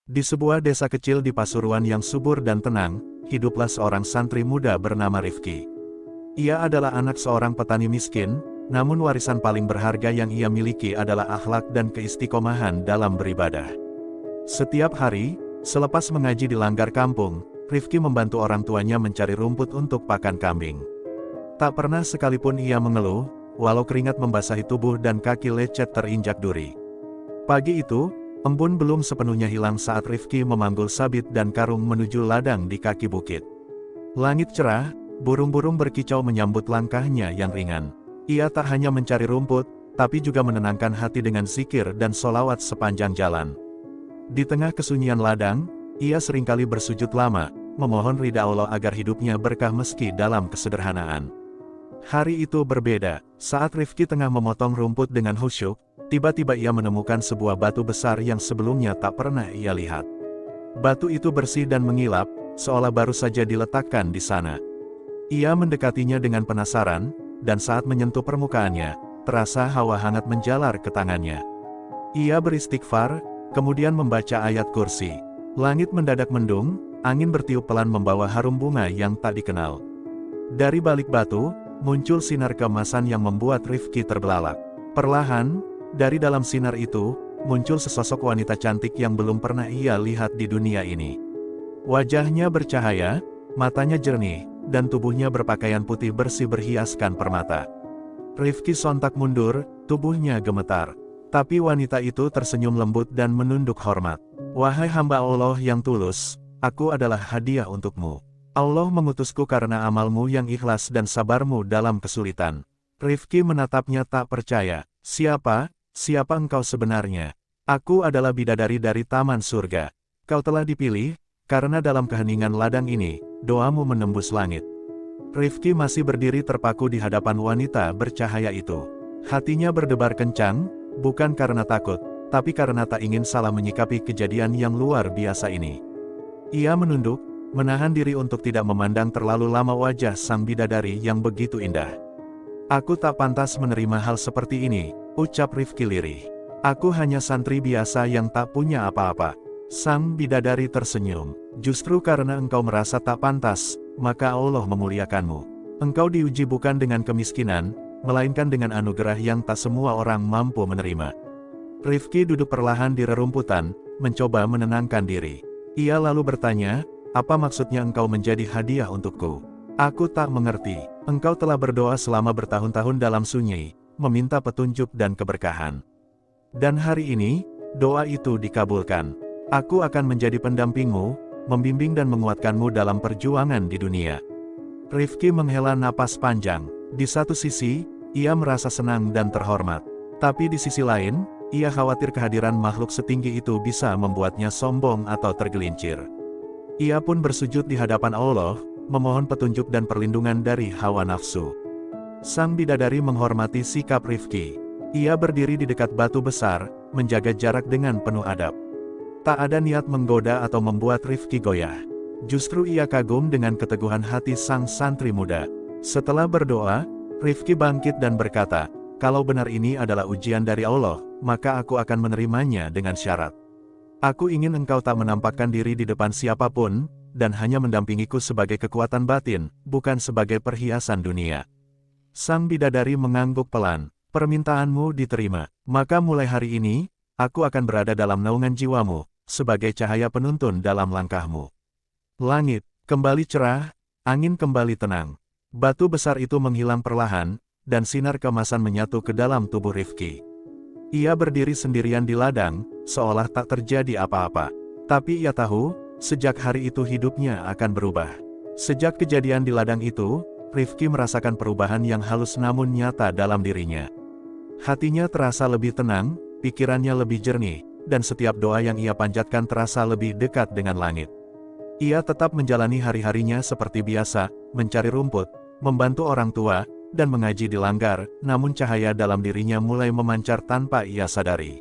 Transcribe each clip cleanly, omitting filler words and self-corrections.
Di sebuah desa kecil di Pasuruan yang subur dan tenang, hiduplah seorang santri muda bernama Rifki. Ia adalah anak seorang petani miskin, namun warisan paling berharga yang ia miliki adalah akhlak dan keistiqomahan dalam beribadah. Setiap hari, selepas mengaji di langgar kampung, Rifki membantu orang tuanya mencari rumput untuk pakan kambing. Tak pernah sekalipun ia mengeluh, walau keringat membasahi tubuh dan kaki lecet terinjak duri. Pagi itu, embun belum sepenuhnya hilang saat Rifki memanggul sabit dan karung menuju ladang di kaki bukit. Langit cerah, burung-burung berkicau menyambut langkahnya yang ringan. Ia tak hanya mencari rumput, tapi juga menenangkan hati dengan zikir dan sholawat sepanjang jalan. Di tengah kesunyian ladang, ia seringkali bersujud lama, memohon ridha Allah agar hidupnya berkah meski dalam kesederhanaan. Hari itu berbeda, saat Rifki tengah memotong rumput dengan khusyuk, tiba-tiba ia menemukan sebuah batu besar yang sebelumnya tak pernah ia lihat. Batu itu bersih dan mengilap, seolah baru saja diletakkan di sana. Ia mendekatinya dengan penasaran, dan saat menyentuh permukaannya, terasa hawa hangat menjalar ke tangannya. Ia beristighfar, kemudian membaca ayat kursi. Langit mendadak mendung, angin bertiup pelan membawa harum bunga yang tak dikenal. Dari balik batu, muncul sinar keemasan yang membuat Rifki terbelalak. Perlahan, dari dalam sinar itu, muncul sesosok wanita cantik yang belum pernah ia lihat di dunia ini. Wajahnya bercahaya, matanya jernih, dan tubuhnya berpakaian putih bersih berhiaskan permata. Rifki sontak mundur, tubuhnya gemetar. Tapi wanita itu tersenyum lembut dan menunduk hormat. "Wahai hamba Allah yang tulus, aku adalah hadiah untukmu. Allah mengutusku karena amalmu yang ikhlas dan sabarmu dalam kesulitan." Rifki menatapnya tak percaya. Siapa engkau sebenarnya?" "Aku adalah bidadari dari taman surga. Kau telah dipilih, karena dalam keheningan ladang ini, doamu menembus langit." Rifki masih berdiri terpaku di hadapan wanita bercahaya itu. Hatinya berdebar kencang, bukan karena takut, tapi karena tak ingin salah menyikapi kejadian yang luar biasa ini. Ia menunduk, menahan diri untuk tidak memandang terlalu lama wajah sang bidadari yang begitu indah. "Aku tak pantas menerima hal seperti ini," ucap Rifki lirih. "Aku hanya santri biasa yang tak punya apa-apa." Sang bidadari tersenyum. "Justru karena engkau merasa tak pantas, maka Allah memuliakanmu. Engkau diuji bukan dengan kemiskinan, melainkan dengan anugerah yang tak semua orang mampu menerima." Rifki duduk perlahan di rerumputan, mencoba menenangkan diri. Ia lalu bertanya, "Apa maksudnya engkau menjadi hadiah untukku?" "Aku tak mengerti. Engkau telah berdoa selama bertahun-tahun dalam sunyi, meminta petunjuk dan keberkahan. Dan hari ini, doa itu dikabulkan. Aku akan menjadi pendampingmu, membimbing dan menguatkanmu dalam perjuangan di dunia." Rifki menghela napas panjang. Di satu sisi, ia merasa senang dan terhormat. Tapi di sisi lain, ia khawatir kehadiran makhluk setinggi itu bisa membuatnya sombong atau tergelincir. Ia pun bersujud di hadapan Allah, memohon petunjuk dan perlindungan dari hawa nafsu. Sang bidadari menghormati sikap Rifki. Ia berdiri di dekat batu besar, menjaga jarak dengan penuh adab. Tak ada niat menggoda atau membuat Rifki goyah. Justru ia kagum dengan keteguhan hati sang santri muda. Setelah berdoa, Rifki bangkit dan berkata, "Kalau benar ini adalah ujian dari Allah, maka aku akan menerimanya dengan syarat. Aku ingin engkau tak menampakkan diri di depan siapapun, dan hanya mendampingiku sebagai kekuatan batin, bukan sebagai perhiasan dunia." Sang bidadari mengangguk pelan. "Permintaanmu diterima. Maka mulai hari ini, aku akan berada dalam naungan jiwamu, sebagai cahaya penuntun dalam langkahmu." Langit kembali cerah, angin kembali tenang. Batu besar itu menghilang perlahan, dan sinar keemasan menyatu ke dalam tubuh Rifki. Ia berdiri sendirian di ladang, seolah tak terjadi apa-apa. Tapi ia tahu, sejak hari itu hidupnya akan berubah. Sejak kejadian di ladang itu, Rifki merasakan perubahan yang halus namun nyata dalam dirinya. Hatinya terasa lebih tenang, pikirannya lebih jernih, dan setiap doa yang ia panjatkan terasa lebih dekat dengan langit. Ia tetap menjalani hari-harinya seperti biasa, mencari rumput, membantu orang tua, dan mengaji di langgar, namun cahaya dalam dirinya mulai memancar tanpa ia sadari.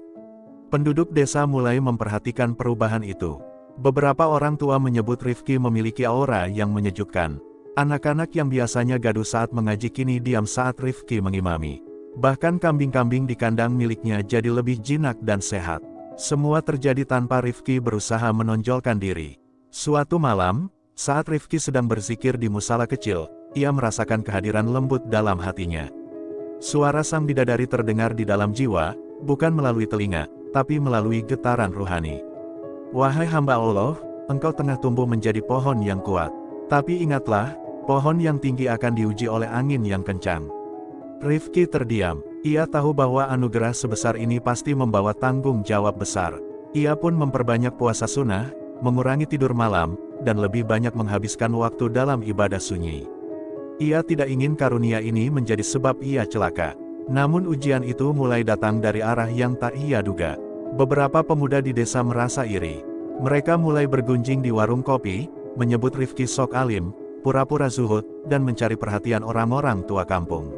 Penduduk desa mulai memperhatikan perubahan itu. Beberapa orang tua menyebut Rifki memiliki aura yang menyejukkan. Anak-anak yang biasanya gaduh saat mengaji kini diam saat Rifki mengimami. Bahkan kambing-kambing di kandang miliknya jadi lebih jinak dan sehat. Semua terjadi tanpa Rifki berusaha menonjolkan diri. Suatu malam, saat Rifki sedang berzikir di musala kecil, ia merasakan kehadiran lembut dalam hatinya. Suara sang bidadari terdengar di dalam jiwa, bukan melalui telinga, tapi melalui getaran ruhani. Wahai hamba Allah, engkau tengah tumbuh menjadi pohon yang kuat. Tapi ingatlah, pohon yang tinggi akan diuji oleh angin yang kencang. Rifki terdiam. Ia tahu bahwa anugerah sebesar ini pasti membawa tanggung jawab besar. Ia pun memperbanyak puasa sunnah, mengurangi tidur malam, dan lebih banyak menghabiskan waktu dalam ibadah sunyi. Ia tidak ingin karunia ini menjadi sebab ia celaka. Namun ujian itu mulai datang dari arah yang tak ia duga. Beberapa pemuda di desa merasa iri. Mereka mulai bergunjing di warung kopi, menyebut Rifki sok alim, pura-pura zuhud, dan mencari perhatian orang-orang tua kampung.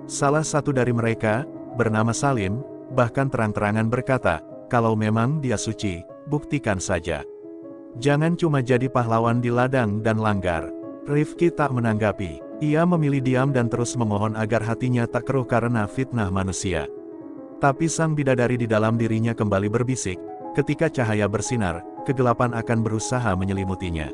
Salah satu dari mereka, bernama Salim, bahkan terang-terangan berkata, kalau memang dia suci, buktikan saja. Jangan cuma jadi pahlawan di ladang dan langgar. Rifki tak menanggapi. Ia memilih diam dan terus memohon agar hatinya tak keruh karena fitnah manusia. Tapi sang bidadari di dalam dirinya kembali berbisik, ketika cahaya bersinar, kegelapan akan berusaha menyelimutinya.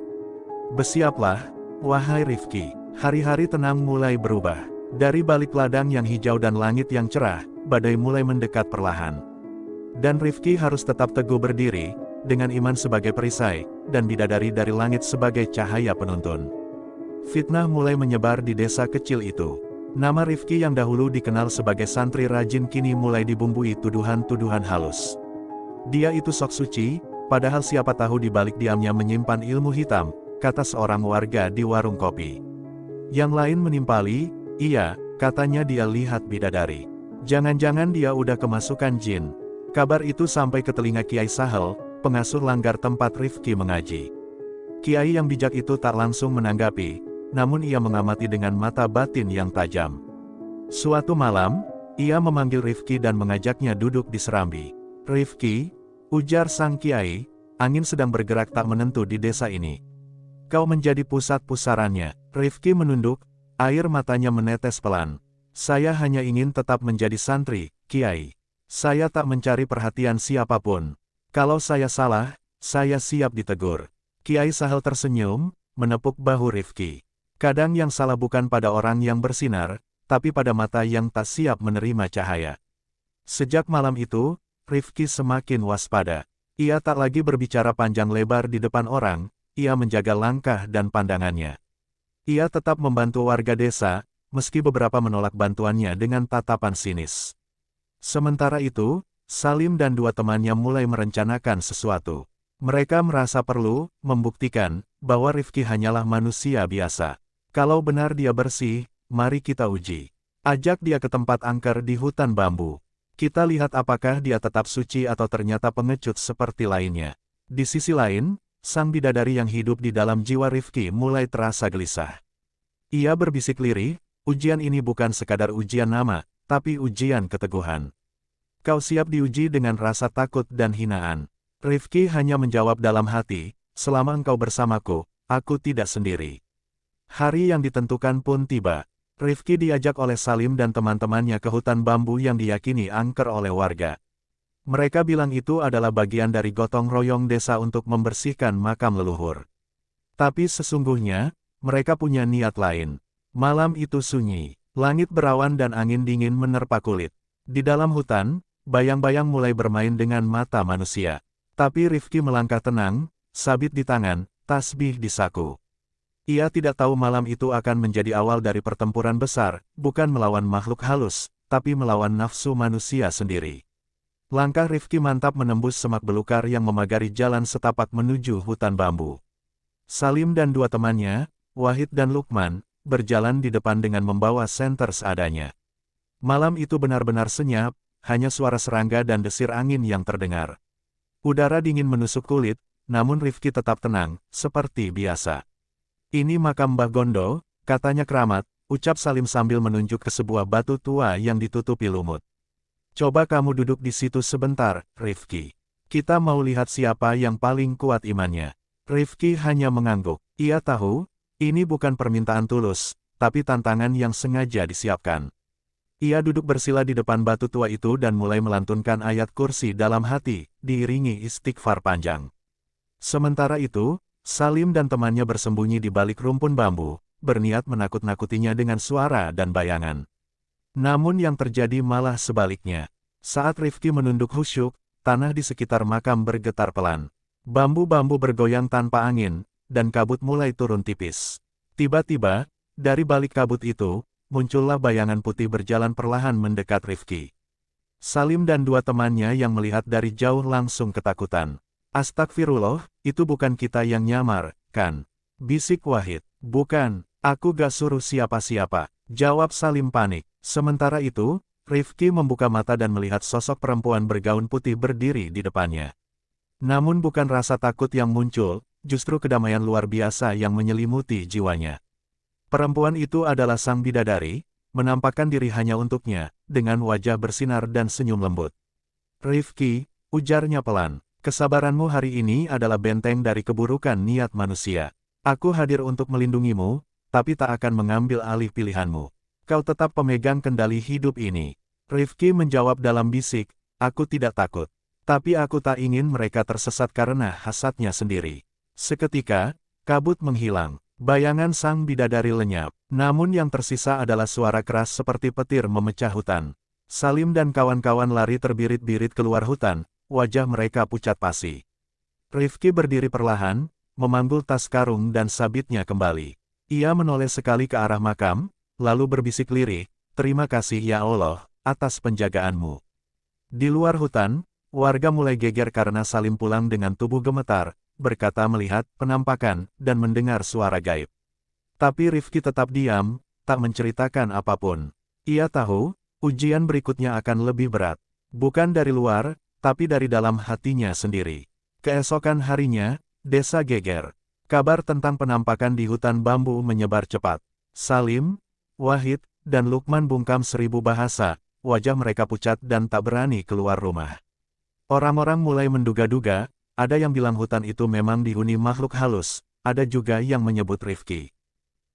Bersiaplah, wahai Rifki, hari-hari tenang mulai berubah. Dari balik ladang yang hijau dan langit yang cerah, badai mulai mendekat perlahan. Dan Rifki harus tetap teguh berdiri, dengan iman sebagai perisai, dan bidadari dari langit sebagai cahaya penuntun. Fitnah mulai menyebar di desa kecil itu. Nama Rifki yang dahulu dikenal sebagai santri rajin kini mulai dibumbui tuduhan-tuduhan halus. Dia itu sok suci, padahal siapa tahu di balik diamnya menyimpan ilmu hitam, kata seorang warga di warung kopi. Yang lain menimpali, iya, katanya dia lihat bidadari. Jangan-jangan dia udah kemasukan jin. Kabar itu sampai ke telinga Kiai Sahel, pengasuh langgar tempat Rifki mengaji. Kiai yang bijak itu tak langsung menanggapi, namun ia mengamati dengan mata batin yang tajam. Suatu malam, ia memanggil Rifki dan mengajaknya duduk di serambi. Rifki, ujar sang Kiai, angin sedang bergerak tak menentu di desa ini. Kau menjadi pusat pusarannya. Rifki menunduk, air matanya menetes pelan. Saya hanya ingin tetap menjadi santri, Kiai. Saya tak mencari perhatian siapapun. Kalau saya salah, saya siap ditegur. Kiai Sahel tersenyum, menepuk bahu Rifki. Kadang yang salah bukan pada orang yang bersinar, tapi pada mata yang tak siap menerima cahaya. Sejak malam itu, Rifki semakin waspada. Ia tak lagi berbicara panjang lebar di depan orang, ia menjaga langkah dan pandangannya. Ia tetap membantu warga desa, meski beberapa menolak bantuannya dengan tatapan sinis. Sementara itu, Salim dan dua temannya mulai merencanakan sesuatu. Mereka merasa perlu membuktikan bahwa Rifki hanyalah manusia biasa. Kalau benar dia bersih, mari kita uji. Ajak dia ke tempat angker di hutan bambu. Kita lihat apakah dia tetap suci atau ternyata pengecut seperti lainnya. Di sisi lain, sang bidadari yang hidup di dalam jiwa Rifki mulai terasa gelisah. Ia berbisik lirih, ujian ini bukan sekadar ujian nama, tapi ujian keteguhan. Kau siap diuji dengan rasa takut dan hinaan. Rifki hanya menjawab dalam hati, selama engkau bersamaku, aku tidak sendiri. Hari yang ditentukan pun tiba. Rifki diajak oleh Salim dan teman-temannya ke hutan bambu yang diyakini angker oleh warga. Mereka bilang itu adalah bagian dari gotong royong desa untuk membersihkan makam leluhur. Tapi sesungguhnya, mereka punya niat lain. Malam itu sunyi, langit berawan dan angin dingin menerpa kulit. Di dalam hutan, bayang-bayang mulai bermain dengan mata manusia. Tapi Rifki melangkah tenang, sabit di tangan, tasbih di saku. Ia tidak tahu malam itu akan menjadi awal dari pertempuran besar, bukan melawan makhluk halus, tapi melawan nafsu manusia sendiri. Langkah Rifki mantap menembus semak belukar yang memagari jalan setapak menuju hutan bambu. Salim dan dua temannya, Wahid dan Lukman, berjalan di depan dengan membawa senter seadanya. Malam itu benar-benar senyap, hanya suara serangga dan desir angin yang terdengar. Udara dingin menusuk kulit, namun Rifki tetap tenang, seperti biasa. Ini makam Mbah Gondo, katanya keramat, ucap Salim sambil menunjuk ke sebuah batu tua yang ditutupi lumut. Coba kamu duduk di situ sebentar, Rifki. Kita mau lihat siapa yang paling kuat imannya. Rifki hanya mengangguk. Ia tahu, ini bukan permintaan tulus, tapi tantangan yang sengaja disiapkan. Ia duduk bersila di depan batu tua itu dan mulai melantunkan ayat kursi dalam hati, diiringi istighfar panjang. Sementara itu, Salim dan temannya bersembunyi di balik rumpun bambu, berniat menakut-nakutinya dengan suara dan bayangan. Namun yang terjadi malah sebaliknya. Saat Rifki menunduk khusyuk, tanah di sekitar makam bergetar pelan. Bambu-bambu bergoyang tanpa angin, dan kabut mulai turun tipis. Tiba-tiba, dari balik kabut itu, muncullah bayangan putih berjalan perlahan mendekat Rifki. Salim dan dua temannya yang melihat dari jauh langsung ketakutan. "Astagfirullah, itu bukan kita yang nyamar, kan?" bisik Wahid. "Bukan, aku gak suruh siapa-siapa," jawab Salim panik. Sementara itu, Rifki membuka mata dan melihat sosok perempuan bergaun putih berdiri di depannya. Namun bukan rasa takut yang muncul, justru kedamaian luar biasa yang menyelimuti jiwanya. Perempuan itu adalah sang bidadari, menampakkan diri hanya untuknya, dengan wajah bersinar dan senyum lembut. "Rifki," ujarnya pelan, "kesabaranmu hari ini adalah benteng dari keburukan niat manusia. Aku hadir untuk melindungimu, tapi tak akan mengambil alih pilihanmu. Kau tetap pemegang kendali hidup ini." Rifki menjawab dalam bisik, "Aku tidak takut. Tapi aku tak ingin mereka tersesat karena hasadnya sendiri." Seketika, kabut menghilang. Bayangan sang bidadari lenyap, namun yang tersisa adalah suara keras seperti petir memecah hutan. Salim dan kawan-kawan lari terbirit-birit keluar hutan, wajah mereka pucat pasi. Rifki berdiri perlahan, memanggul tas karung dan sabitnya kembali. Ia menoleh sekali ke arah makam, lalu berbisik lirih, "Terima kasih ya Allah, atas penjagaanmu." Di luar hutan, warga mulai geger karena Salim pulang dengan tubuh gemetar, berkata melihat penampakan dan mendengar suara gaib. Tapi Rifki tetap diam, tak menceritakan apapun. Ia tahu, ujian berikutnya akan lebih berat. Bukan dari luar, tapi dari dalam hatinya sendiri. Keesokan harinya, desa geger. Kabar tentang penampakan di hutan bambu menyebar cepat. Salim, Wahid, dan Lukman bungkam 1000 bahasa, wajah mereka pucat dan tak berani keluar rumah. Orang-orang mulai menduga-duga, ada yang bilang hutan itu memang dihuni makhluk halus, ada juga yang menyebut Rifki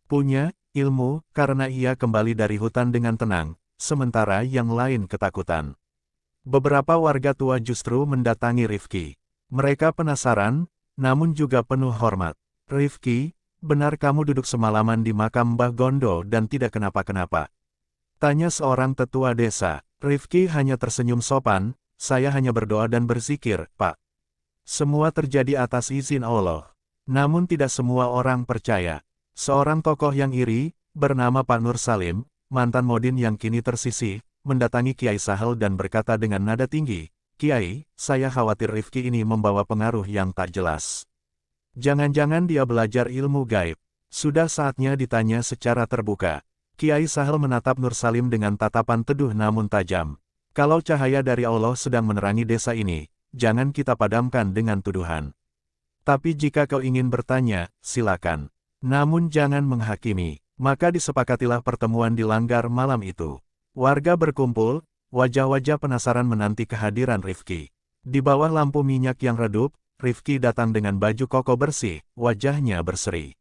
punya ilmu, karena ia kembali dari hutan dengan tenang, sementara yang lain ketakutan. Beberapa warga tua justru mendatangi Rifki. Mereka penasaran, namun juga penuh hormat. "Rifki, benar kamu duduk semalaman di makam Mbah Gondo dan tidak kenapa-kenapa?" tanya seorang tetua desa. Rifki hanya tersenyum sopan, "Saya hanya berdoa dan berzikir, Pak. Semua terjadi atas izin Allah." Namun tidak semua orang percaya. Seorang tokoh yang iri, bernama Pak Nur Salim, mantan Modin yang kini tersisih, mendatangi Kiai Sahel dan berkata dengan nada tinggi, "Kiai, saya khawatir Rifki ini membawa pengaruh yang tak jelas. Jangan-jangan dia belajar ilmu gaib." Sudah saatnya ditanya secara terbuka. Kiai Sahel menatap Nur Salim dengan tatapan teduh namun tajam. "Kalau cahaya dari Allah sedang menerangi desa ini, jangan kita padamkan dengan tuduhan. Tapi jika kau ingin bertanya, silakan. Namun jangan menghakimi." Maka disepakatilah pertemuan di langgar malam itu. Warga berkumpul, wajah-wajah penasaran menanti kehadiran Rifki. Di bawah lampu minyak yang redup, Rifki datang dengan baju koko bersih, wajahnya berseri.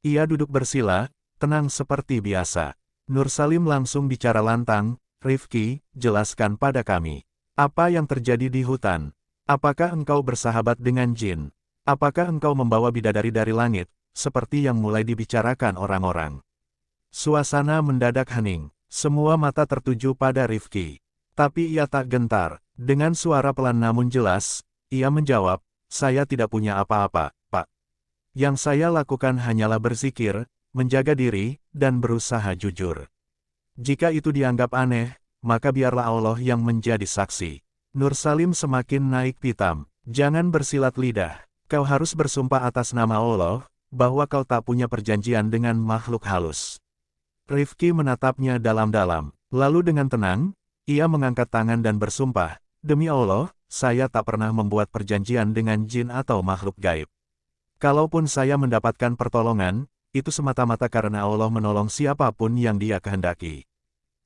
Ia duduk bersila, tenang seperti biasa. Nur Salim langsung bicara lantang, "Rifki, jelaskan pada kami. Apa yang terjadi di hutan? Apakah engkau bersahabat dengan jin? Apakah engkau membawa bidadari dari langit, seperti yang mulai dibicarakan orang-orang?" Suasana mendadak hening. Semua mata tertuju pada Rifki. Tapi ia tak gentar. Dengan suara pelan namun jelas, ia menjawab, "Saya tidak punya apa-apa, Pak. Yang saya lakukan hanyalah berzikir, menjaga diri, dan berusaha jujur. Jika itu dianggap aneh, maka biarlah Allah yang menjadi saksi." Nur Salim semakin naik pitam. "Jangan bersilat lidah. Kau harus bersumpah atas nama Allah, bahwa kau tak punya perjanjian dengan makhluk halus." Rifki menatapnya dalam-dalam. Lalu dengan tenang, ia mengangkat tangan dan bersumpah, "Demi Allah, saya tak pernah membuat perjanjian dengan jin atau makhluk gaib. Kalaupun saya mendapatkan pertolongan, itu semata-mata karena Allah menolong siapapun yang Dia kehendaki."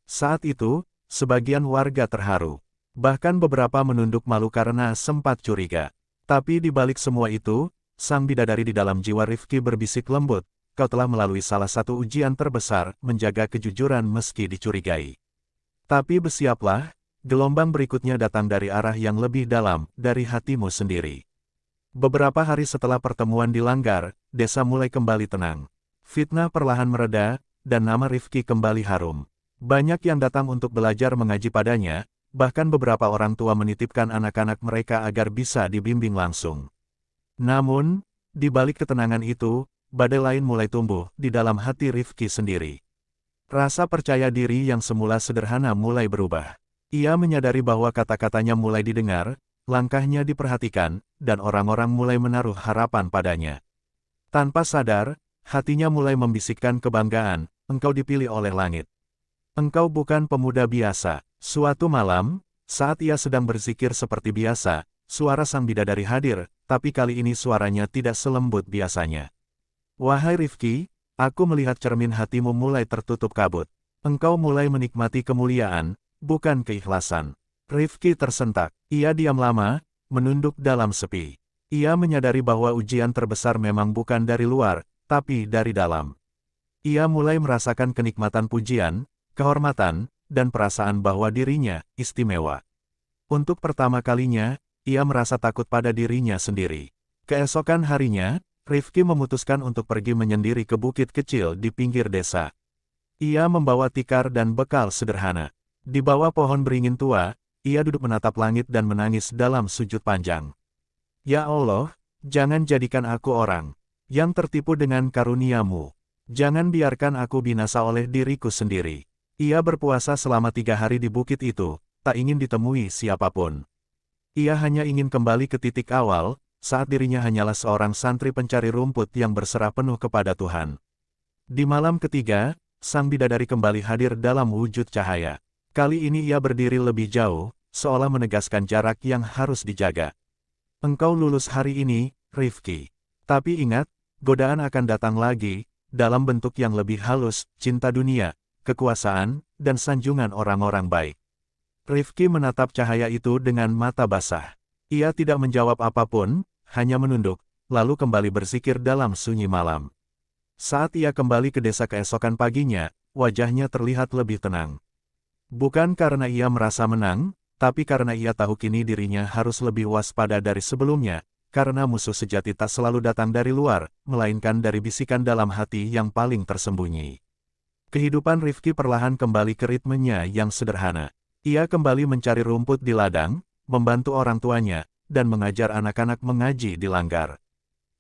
Saat itu, sebagian warga terharu. Bahkan beberapa menunduk malu karena sempat curiga. Tapi di balik semua itu, sang bidadari di dalam jiwa Rifki berbisik lembut, "Kau telah melalui salah satu ujian terbesar, menjaga kejujuran meski dicurigai. Tapi bersiaplah, gelombang berikutnya datang dari arah yang lebih dalam, dari hatimu sendiri. Beberapa hari setelah pertemuan di Langgar, desa mulai kembali tenang. Fitnah perlahan mereda, dan nama Rifki kembali harum. Banyak yang datang untuk belajar mengaji padanya, bahkan beberapa orang tua menitipkan anak-anak mereka agar bisa dibimbing langsung. Namun, di balik ketenangan itu, badai lain mulai tumbuh di dalam hati Rifki sendiri. Rasa percaya diri yang semula sederhana mulai berubah. Ia menyadari bahwa kata-katanya mulai didengar, langkahnya diperhatikan, dan orang-orang mulai menaruh harapan padanya. Tanpa sadar, hatinya mulai membisikkan kebanggaan, engkau dipilih oleh langit. Engkau bukan pemuda biasa. Suatu malam, saat ia sedang berzikir seperti biasa, suara sang bidadari hadir, tapi kali ini suaranya tidak selembut biasanya. Wahai Rifki, aku melihat cermin hatimu mulai tertutup kabut. Engkau mulai menikmati kemuliaan, bukan keikhlasan. Rifki tersentak. Ia diam lama, menunduk dalam sepi. Ia menyadari bahwa ujian terbesar memang bukan dari luar, tapi dari dalam. Ia mulai merasakan kenikmatan pujian, kehormatan, dan perasaan bahwa dirinya istimewa. Untuk pertama kalinya, ia merasa takut pada dirinya sendiri. Keesokan harinya, Rifki memutuskan untuk pergi menyendiri ke bukit kecil di pinggir desa. Ia membawa tikar dan bekal sederhana. Di bawah pohon beringin tua, ia duduk menatap langit dan menangis dalam sujud panjang. Ya Allah, jangan jadikan aku orang yang tertipu dengan karunia-Mu. Jangan biarkan aku binasa oleh diriku sendiri. Ia berpuasa selama 3 hari di bukit itu, tak ingin ditemui siapapun. Ia hanya ingin kembali ke titik awal, saat dirinya hanyalah seorang santri pencari rumput yang berserah penuh kepada Tuhan. Di malam ketiga, sang bidadari kembali hadir dalam wujud cahaya. Kali ini ia berdiri lebih jauh, seolah menegaskan jarak yang harus dijaga. Engkau lulus hari ini, Rifki. Tapi ingat, godaan akan datang lagi, dalam bentuk yang lebih halus, cinta dunia, kekuasaan, dan sanjungan orang-orang baik. Rifki menatap cahaya itu dengan mata basah. Ia tidak menjawab apapun, hanya menunduk, lalu kembali berzikir dalam sunyi malam. Saat ia kembali ke desa keesokan paginya, wajahnya terlihat lebih tenang. Bukan karena ia merasa menang, tapi karena ia tahu kini dirinya harus lebih waspada dari sebelumnya, karena musuh sejati tak selalu datang dari luar, melainkan dari bisikan dalam hati yang paling tersembunyi. Kehidupan Rifki perlahan kembali ke ritmenya yang sederhana. Ia kembali mencari rumput di ladang, membantu orang tuanya, dan mengajar anak-anak mengaji di Langgar.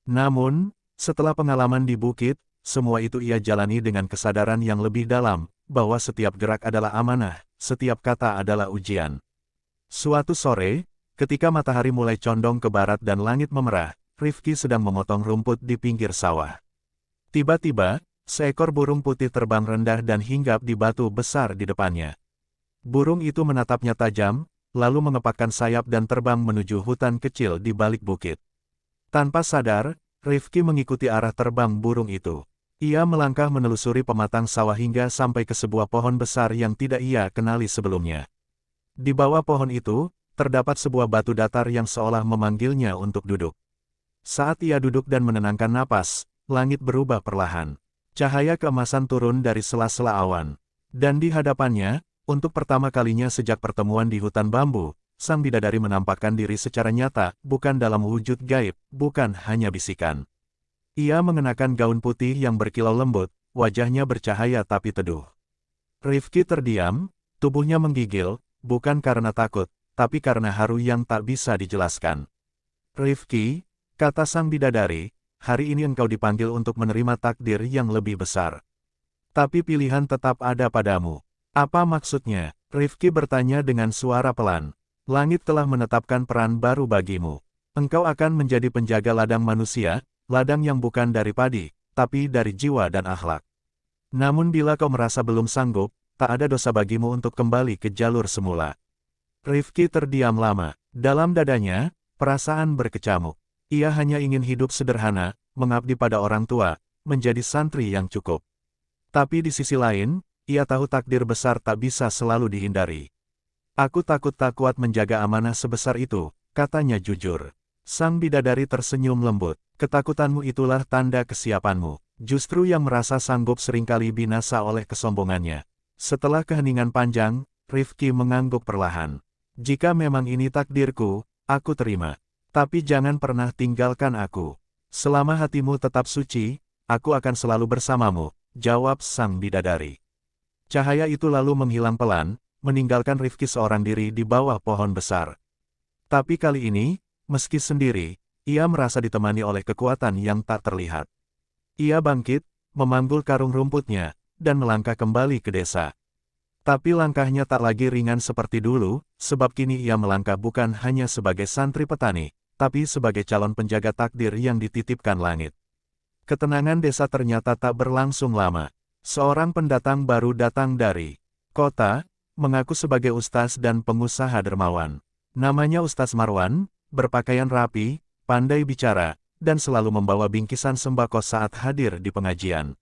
Namun, setelah pengalaman di bukit, semua itu ia jalani dengan kesadaran yang lebih dalam, bahwa setiap gerak adalah amanah, setiap kata adalah ujian. Suatu sore, ketika matahari mulai condong ke barat dan langit memerah, Rifki sedang memotong rumput di pinggir sawah. Tiba-tiba, seekor burung putih terbang rendah dan hinggap di batu besar di depannya. Burung itu menatapnya tajam, lalu mengepakkan sayap dan terbang menuju hutan kecil di balik bukit. Tanpa sadar, Rifki mengikuti arah terbang burung itu. Ia melangkah menelusuri pematang sawah hingga sampai ke sebuah pohon besar yang tidak ia kenali sebelumnya. Di bawah pohon itu, terdapat sebuah batu datar yang seolah memanggilnya untuk duduk. Saat ia duduk dan menenangkan napas, langit berubah perlahan. Cahaya keemasan turun dari sela-sela awan. Dan di hadapannya, untuk pertama kalinya sejak pertemuan di hutan bambu, sang bidadari menampakkan diri secara nyata, bukan dalam wujud gaib, bukan hanya bisikan. Ia mengenakan gaun putih yang berkilau lembut, wajahnya bercahaya tapi teduh. Rifki terdiam, tubuhnya menggigil, bukan karena takut, tapi karena haru yang tak bisa dijelaskan. Rifki, kata sang bidadari, hari ini engkau dipanggil untuk menerima takdir yang lebih besar. Tapi pilihan tetap ada padamu. Apa maksudnya? Rifki bertanya dengan suara pelan. Langit telah menetapkan peran baru bagimu. Engkau akan menjadi penjaga ladang manusia, ladang yang bukan dari padi, tapi dari jiwa dan akhlak. Namun bila kau merasa belum sanggup, tak ada dosa bagimu untuk kembali ke jalur semula. Rifki terdiam lama. Dalam dadanya, perasaan berkecamuk. Ia hanya ingin hidup sederhana, mengabdi pada orang tua, menjadi santri yang cukup. Tapi di sisi lain, ia tahu takdir besar tak bisa selalu dihindari. Aku takut tak kuat menjaga amanah sebesar itu, katanya jujur. Sang bidadari tersenyum lembut. Ketakutanmu itulah tanda kesiapanmu. Justru yang merasa sanggup seringkali binasa oleh kesombongannya. Setelah keheningan panjang, Rifki mengangguk perlahan. Jika memang ini takdirku, aku terima. Tapi jangan pernah tinggalkan aku. Selama hatimu tetap suci, aku akan selalu bersamamu, jawab sang bidadari. Cahaya itu lalu menghilang pelan, meninggalkan Rifki seorang diri di bawah pohon besar. Tapi kali ini, meski sendiri, ia merasa ditemani oleh kekuatan yang tak terlihat. Ia bangkit, memanggul karung rumputnya, dan melangkah kembali ke desa. Tapi langkahnya tak lagi ringan seperti dulu, sebab kini ia melangkah bukan hanya sebagai santri petani, tapi sebagai calon penjaga takdir yang dititipkan langit. Ketenangan desa ternyata tak berlangsung lama. Seorang pendatang baru datang dari kota, mengaku sebagai ustaz dan pengusaha dermawan. Namanya Ustaz Marwan, berpakaian rapi, pandai bicara, dan selalu membawa bingkisan sembako saat hadir di pengajian.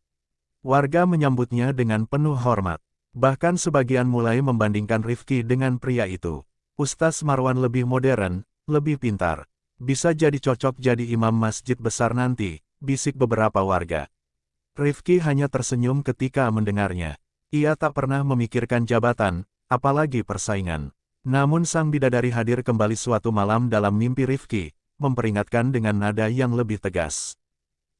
Warga menyambutnya dengan penuh hormat. Bahkan sebagian mulai membandingkan Rifki dengan pria itu. Ustaz Marwan lebih modern, lebih pintar. Bisa jadi cocok jadi imam masjid besar nanti, bisik beberapa warga. Rifki hanya tersenyum ketika mendengarnya. Ia tak pernah memikirkan jabatan, apalagi persaingan. Namun sang bidadari hadir kembali suatu malam dalam mimpi Rifki, memperingatkan dengan nada yang lebih tegas.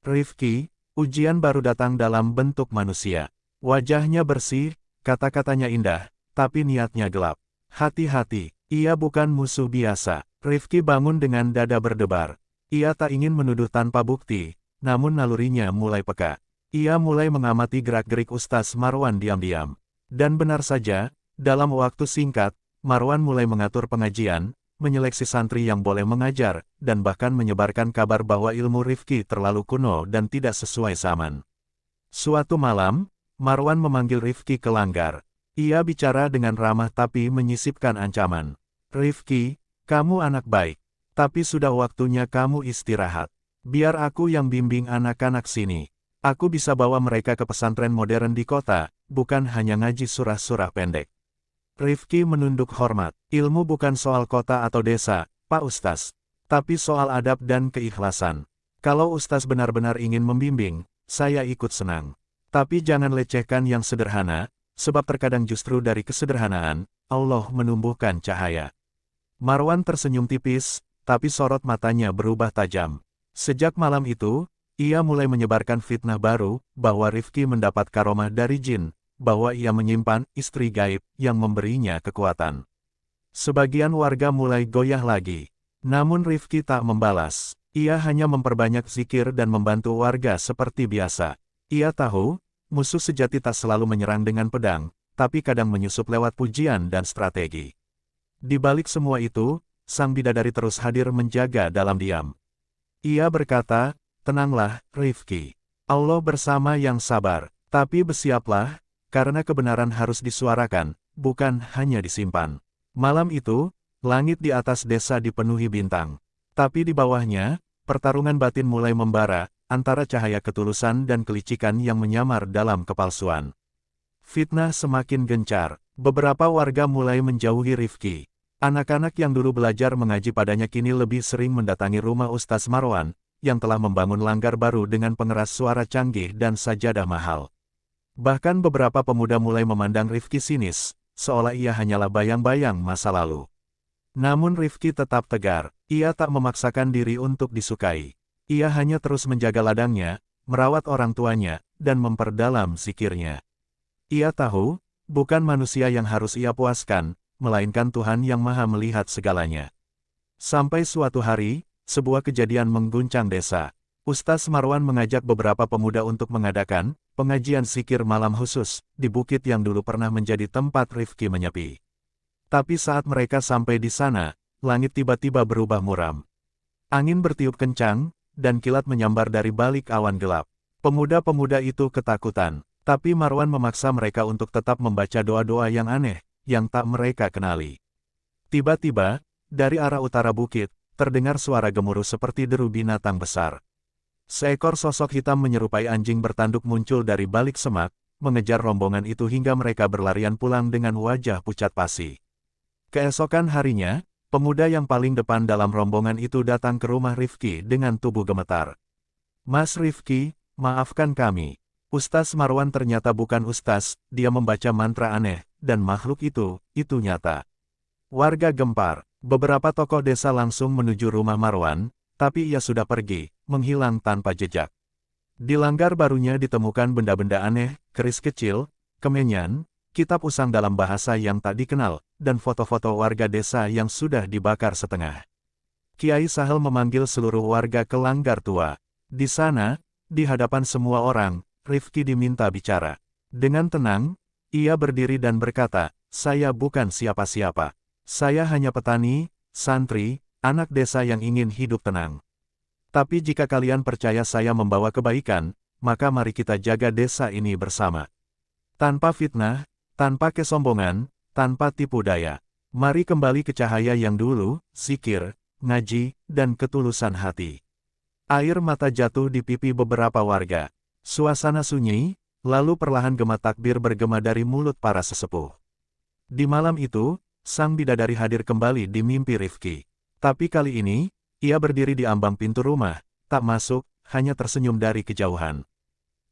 Rifki, ujian baru datang dalam bentuk manusia. Wajahnya bersih, kata-katanya indah, tapi niatnya gelap. Hati-hati, ia bukan musuh biasa. Rifki bangun dengan dada berdebar. Ia tak ingin menuduh tanpa bukti, namun nalurinya mulai peka. Ia mulai mengamati gerak-gerik Ustaz Marwan diam-diam. Dan benar saja, dalam waktu singkat, Marwan mulai mengatur pengajian, menyeleksi santri yang boleh mengajar, dan bahkan menyebarkan kabar bahwa ilmu Rifki terlalu kuno dan tidak sesuai zaman. Suatu malam, Marwan memanggil Rifki ke langgar. Ia bicara dengan ramah tapi menyisipkan ancaman. Rifki, kamu anak baik, tapi sudah waktunya kamu istirahat. Biar aku yang bimbing anak-anak sini. Aku bisa bawa mereka ke pesantren modern di kota, bukan hanya ngaji surah-surah pendek. Rifki menunduk hormat. Ilmu bukan soal kota atau desa, Pak Ustaz. Tapi soal adab dan keikhlasan. Kalau Ustaz benar-benar ingin membimbing, saya ikut senang. Tapi jangan lecehkan yang sederhana, sebab terkadang justru dari kesederhanaan, Allah menumbuhkan cahaya. Marwan tersenyum tipis, tapi sorot matanya berubah tajam. Sejak malam itu, ia mulai menyebarkan fitnah baru, bahwa Rifki mendapat karomah dari jin, bahwa ia menyimpan istri gaib yang memberinya kekuatan. Sebagian warga mulai goyah lagi. Namun Rifki tak membalas. Ia hanya memperbanyak zikir dan membantu warga seperti biasa. Ia tahu, musuh sejati tak selalu menyerang dengan pedang, tapi kadang menyusup lewat pujian dan strategi. Di balik semua itu, sang bidadari terus hadir menjaga dalam diam. Ia berkata, tenanglah, Rifki. Allah bersama yang sabar, tapi bersiaplah, karena kebenaran harus disuarakan, bukan hanya disimpan. Malam itu, langit di atas desa dipenuhi bintang. Tapi di bawahnya, pertarungan batin mulai membara, antara cahaya ketulusan dan kelicikan yang menyamar dalam kepalsuan. Fitnah semakin gencar, beberapa warga mulai menjauhi Rifki. Anak-anak yang dulu belajar mengaji padanya kini lebih sering mendatangi rumah Ustaz Marwan, yang telah membangun langgar baru dengan pengeras suara canggih dan sajadah mahal. Bahkan beberapa pemuda mulai memandang Rifki sinis, seolah ia hanyalah bayang-bayang masa lalu. Namun Rifki tetap tegar, ia tak memaksakan diri untuk disukai. Ia hanya terus menjaga ladangnya, merawat orang tuanya, dan memperdalam zikirnya. Ia tahu, bukan manusia yang harus ia puaskan, melainkan Tuhan yang Maha melihat segalanya. Sampai suatu hari, sebuah kejadian mengguncang desa. Ustaz Marwan mengajak beberapa pemuda untuk mengadakan pengajian zikir malam khusus di bukit yang dulu pernah menjadi tempat Rifki menyepi. Tapi saat mereka sampai di sana, langit tiba-tiba berubah muram. Angin bertiup kencang, dan kilat menyambar dari balik awan gelap. Pemuda-pemuda itu ketakutan, tapi Marwan memaksa mereka untuk tetap membaca doa-doa yang aneh, yang tak mereka kenali. Tiba-tiba, dari arah utara bukit, terdengar suara gemuruh seperti deru binatang besar. Seekor sosok hitam menyerupai anjing bertanduk muncul dari balik semak, mengejar rombongan itu hingga mereka berlarian pulang dengan wajah pucat pasi. Keesokan harinya, pemuda yang paling depan dalam rombongan itu datang ke rumah Rifki dengan tubuh gemetar. Mas Rifki, maafkan kami. Ustaz Marwan ternyata bukan ustaz, dia membaca mantra aneh, dan makhluk itu nyata. Warga gempar. Beberapa tokoh desa langsung menuju rumah Marwan, tapi ia sudah pergi, menghilang tanpa jejak. Di langgar barunya ditemukan benda-benda aneh, keris kecil, kemenyan, kitab usang dalam bahasa yang tak dikenal, dan foto-foto warga desa yang sudah dibakar setengah. Kiai Sahel memanggil seluruh warga ke langgar tua. Di sana, di hadapan semua orang, Rifki diminta bicara. Dengan tenang, ia berdiri dan berkata, "Saya bukan siapa-siapa. Saya hanya petani, santri, anak desa yang ingin hidup tenang. Tapi jika kalian percaya saya membawa kebaikan, maka mari kita jaga desa ini bersama. Tanpa fitnah, tanpa kesombongan, tanpa tipu daya. Mari kembali ke cahaya yang dulu, zikir, ngaji, dan ketulusan hati." Air mata jatuh di pipi beberapa warga. Suasana sunyi, lalu perlahan gema takbir bergema dari mulut para sesepuh. Di malam itu, sang bidadari hadir kembali di mimpi Rifki. Tapi kali ini, ia berdiri di ambang pintu rumah, tak masuk, hanya tersenyum dari kejauhan.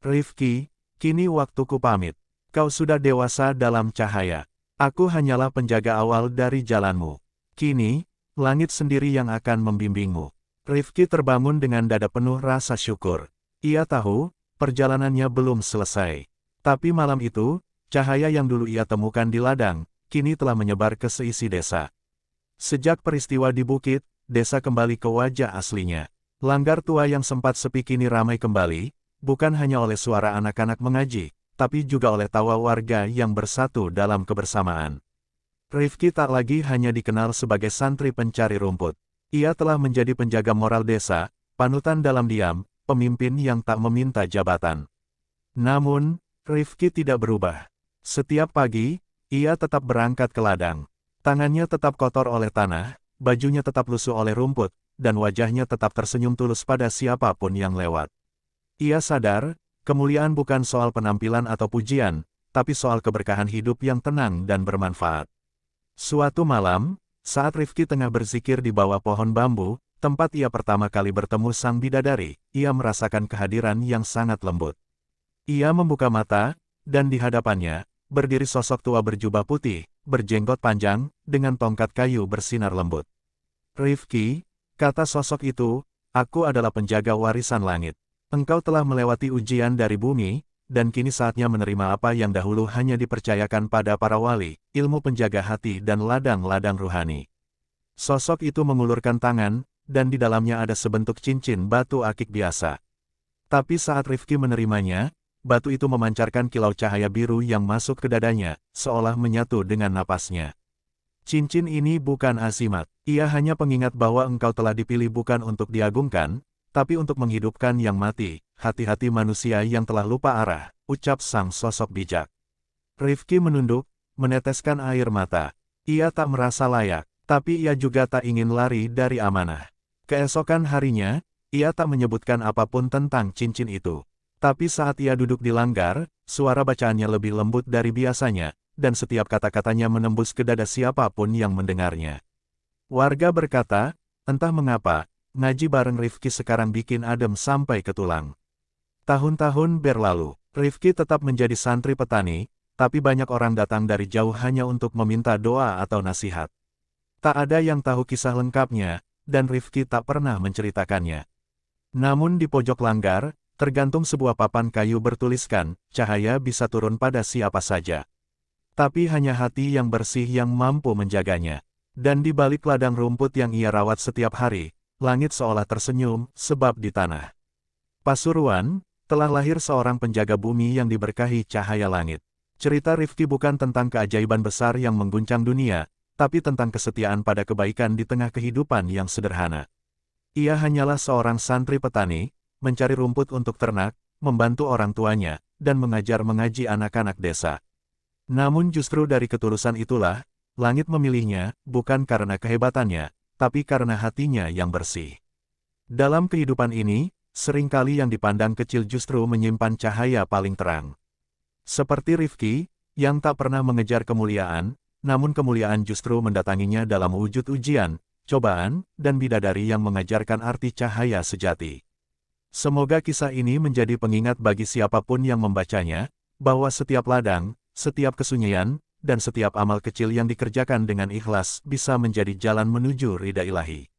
"Rifki, kini waktuku pamit. Kau sudah dewasa dalam cahaya. Aku hanyalah penjaga awal dari jalanmu. Kini, langit sendiri yang akan membimbingmu." Rifki terbangun dengan dada penuh rasa syukur. Ia tahu, perjalanannya belum selesai. Tapi malam itu, cahaya yang dulu ia temukan di ladang, kini telah menyebar ke seisi desa. Sejak peristiwa di bukit, desa kembali ke wajah aslinya. Langgar tua yang sempat sepi kini ramai kembali, bukan hanya oleh suara anak-anak mengaji, tapi juga oleh tawa warga yang bersatu dalam kebersamaan. Rifki tak lagi hanya dikenal sebagai santri pencari rumput. Ia telah menjadi penjaga moral desa, panutan dalam diam, pemimpin yang tak meminta jabatan. Namun, Rifki tidak berubah. Setiap pagi, ia tetap berangkat ke ladang. Tangannya tetap kotor oleh tanah, bajunya tetap lusuh oleh rumput, dan wajahnya tetap tersenyum tulus pada siapapun yang lewat. Ia sadar, kemuliaan bukan soal penampilan atau pujian, tapi soal keberkahan hidup yang tenang dan bermanfaat. Suatu malam, saat Rifki tengah berzikir di bawah pohon bambu, tempat ia pertama kali bertemu sang bidadari, ia merasakan kehadiran yang sangat lembut. Ia membuka mata, dan di hadapannya, berdiri sosok tua berjubah putih, berjenggot panjang, dengan tongkat kayu bersinar lembut. "Rifki," kata sosok itu, "aku adalah penjaga warisan langit. Engkau telah melewati ujian dari bumi, dan kini saatnya menerima apa yang dahulu hanya dipercayakan pada para wali, ilmu penjaga hati dan ladang-ladang ruhani." Sosok itu mengulurkan tangan, dan di dalamnya ada sebentuk cincin batu akik biasa. Tapi saat Rifki menerimanya, batu itu memancarkan kilau cahaya biru yang masuk ke dadanya, seolah menyatu dengan napasnya. "Cincin ini bukan azimat, ia hanya pengingat bahwa engkau telah dipilih bukan untuk diagungkan, tapi untuk menghidupkan yang mati, hati-hati manusia yang telah lupa arah," ucap sang sosok bijak. Rifki menunduk, meneteskan air mata. Ia tak merasa layak, tapi ia juga tak ingin lari dari amanah. Keesokan harinya, ia tak menyebutkan apapun tentang cincin itu. Tapi saat ia duduk di langgar, suara bacaannya lebih lembut dari biasanya, dan setiap kata-katanya menembus ke dada siapapun yang mendengarnya. Warga berkata, entah mengapa, ngaji bareng Rifki sekarang bikin adem sampai ke tulang. Tahun-tahun berlalu, Rifki tetap menjadi santri petani, tapi banyak orang datang dari jauh hanya untuk meminta doa atau nasihat. Tak ada yang tahu kisah lengkapnya, dan Rifki tak pernah menceritakannya. Namun di pojok langgar, tergantung sebuah papan kayu bertuliskan, cahaya bisa turun pada siapa saja. Tapi hanya hati yang bersih yang mampu menjaganya. Dan di balik ladang rumput yang ia rawat setiap hari, langit seolah tersenyum, sebab di tanah Pasuruan, telah lahir seorang penjaga bumi yang diberkahi cahaya langit. Cerita Rifki bukan tentang keajaiban besar yang mengguncang dunia, tapi tentang kesetiaan pada kebaikan di tengah kehidupan yang sederhana. Ia hanyalah seorang santri petani, mencari rumput untuk ternak, membantu orang tuanya, dan mengajar mengaji anak-anak desa. Namun justru dari ketulusan itulah, langit memilihnya, bukan karena kehebatannya, tapi karena hatinya yang bersih. Dalam kehidupan ini, seringkali yang dipandang kecil justru menyimpan cahaya paling terang. Seperti Rifki, yang tak pernah mengejar kemuliaan, namun kemuliaan justru mendatanginya dalam wujud ujian, cobaan, dan bidadari yang mengajarkan arti cahaya sejati. Semoga kisah ini menjadi pengingat bagi siapapun yang membacanya, bahwa setiap ladang, setiap kesunyian, dan setiap amal kecil yang dikerjakan dengan ikhlas bisa menjadi jalan menuju ridha ilahi.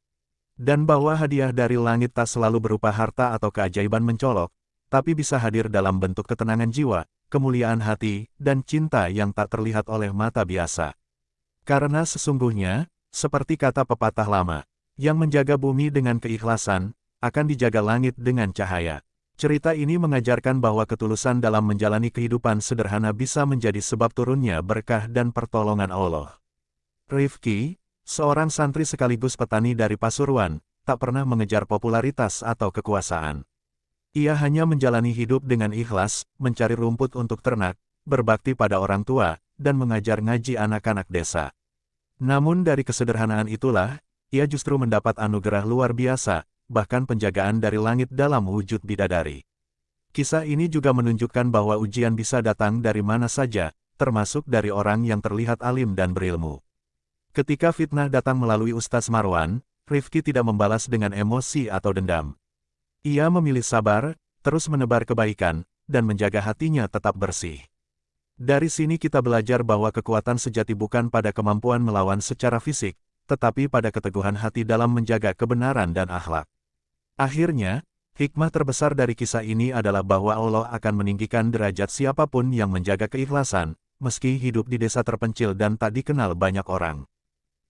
Dan bahwa hadiah dari langit tak selalu berupa harta atau keajaiban mencolok, tapi bisa hadir dalam bentuk ketenangan jiwa, kemuliaan hati, dan cinta yang tak terlihat oleh mata biasa. Karena sesungguhnya, seperti kata pepatah lama, yang menjaga bumi dengan keikhlasan, akan dijaga langit dengan cahaya. Cerita ini mengajarkan bahwa ketulusan dalam menjalani kehidupan sederhana bisa menjadi sebab turunnya berkah dan pertolongan Allah. Rifki, seorang santri sekaligus petani dari Pasuruan, tak pernah mengejar popularitas atau kekuasaan. Ia hanya menjalani hidup dengan ikhlas, mencari rumput untuk ternak, berbakti pada orang tua, dan mengajar ngaji anak-anak desa. Namun dari kesederhanaan itulah, ia justru mendapat anugerah luar biasa, bahkan penjagaan dari langit dalam wujud bidadari. Kisah ini juga menunjukkan bahwa ujian bisa datang dari mana saja, termasuk dari orang yang terlihat alim dan berilmu. Ketika fitnah datang melalui Ustaz Marwan, Rifki tidak membalas dengan emosi atau dendam. Ia memilih sabar, terus menebar kebaikan, dan menjaga hatinya tetap bersih. Dari sini kita belajar bahwa kekuatan sejati bukan pada kemampuan melawan secara fisik, tetapi pada keteguhan hati dalam menjaga kebenaran dan akhlak. Akhirnya, hikmah terbesar dari kisah ini adalah bahwa Allah akan meninggikan derajat siapapun yang menjaga keikhlasan, meski hidup di desa terpencil dan tak dikenal banyak orang.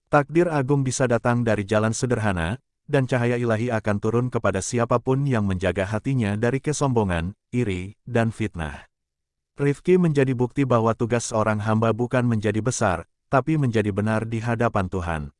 Takdir agung bisa datang dari jalan sederhana, dan cahaya ilahi akan turun kepada siapapun yang menjaga hatinya dari kesombongan, iri, dan fitnah. Rifki menjadi bukti bahwa tugas seorang hamba bukan menjadi besar, tapi menjadi benar di hadapan Tuhan.